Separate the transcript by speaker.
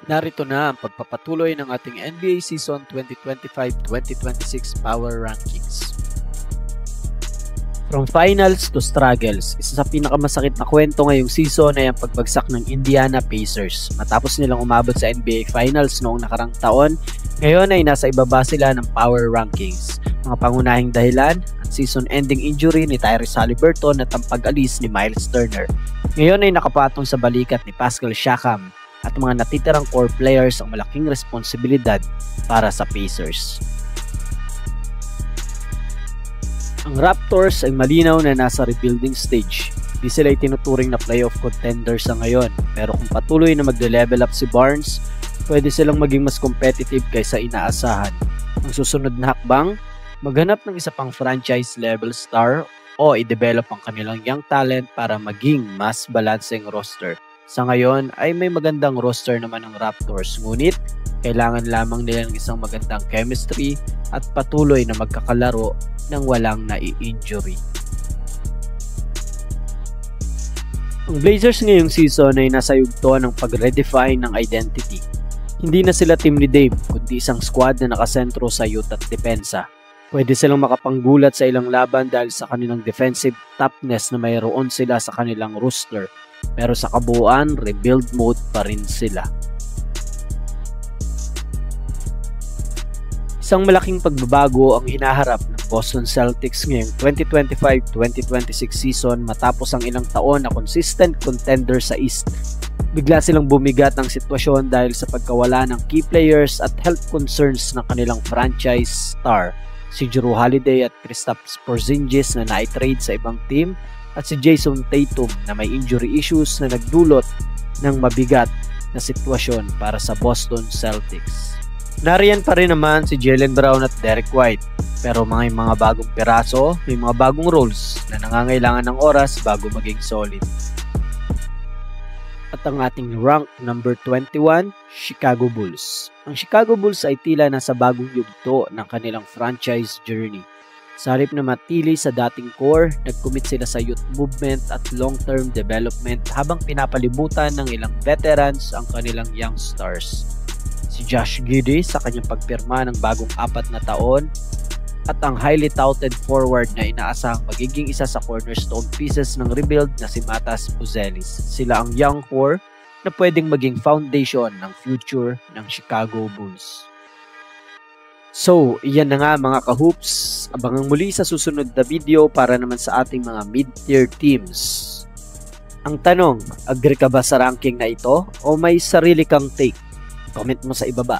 Speaker 1: Narito na ang pagpapatuloy ng ating NBA Season 2025-2026 Power Rankings. From finals to struggles, isa sa pinakamasakit na kwento ngayong season ay ang pagbagsak ng Indiana Pacers. Matapos nilang umabot sa NBA Finals noong nakarang taon, ngayon ay nasa ibaba sila ng Power Rankings. Mga pangunahing dahilan, ang season-ending injury ni Tyrese Haliburton at ang pag-alis ni Miles Turner. Ngayon ay nakapatong sa balikat ni Pascal Siakam at mga natitirang core players ang malaking responsibilidad para sa Pacers. Ang Raptors ay malinaw na nasa rebuilding stage. Di sila itinuturing na playoff contenders sa ngayon, pero kung patuloy na magle-level up si Barnes, pwede silang maging mas competitive kaysa inaasahan. Ang susunod na hakbang, maghanap ng isa pang franchise level star o i-develop ang kanilang young talent para maging mas balancing roster. Sa ngayon ay may magandang roster naman ang Raptors, ngunit kailangan lamang nila ng isang magandang chemistry at patuloy na magkakalaro nang walang nai-injury. Ang Blazers ngayong season ay nasa yugto ng pag-redefine ng identity. Hindi na sila team ni Dame, kundi isang squad na nakasentro sa youth at depensa. Pwede silang makapanggulat sa ilang laban dahil sa kanilang defensive toughness na mayroon sila sa kanilang roster. Pero sa kabuuan, rebuild mode pa rin sila. Isang malaking pagbabago ang hinaharap ng Boston Celtics ngayong 2025-2026 season matapos ang ilang taon na consistent contender sa East. Bigla silang bumigat ang sitwasyon dahil sa pagkawala ng key players at health concerns ng kanilang franchise star, si Jrue Holiday at Kristaps Porzingis na na-trade sa ibang team, at si Jason Tatum na may injury issues na nagdulot ng mabigat na sitwasyon para sa Boston Celtics. Nariyan pa rin naman si Jaylen Brown at Derek White, pero may mga bagong piraso, may mga bagong roles na nangangailangan ng oras bago maging solid. At ang ating rank number 21, Chicago Bulls. Ang Chicago Bulls ay tila nasa bagong yugto ng kanilang franchise journey. Sa halip na matili sa dating core, nag-commit sila sa youth movement at long-term development habang pinapalibutan ng ilang veterans ang kanilang young stars. Si Josh Giddey sa kanyang pagpirma ng bagong 4 na taon at ang highly touted forward na inaasahang magiging isa sa cornerstone pieces ng rebuild na si Matas Buzelis. Sila ang young core na pwedeng maging foundation ng future ng Chicago Bulls. So, iyan na nga mga ka-hoops. Abangan muli sa susunod na video para naman sa ating mga mid-tier teams. Ang tanong, agree ka ba sa ranking na ito o may sarili kang take? Comment mo sa ibaba.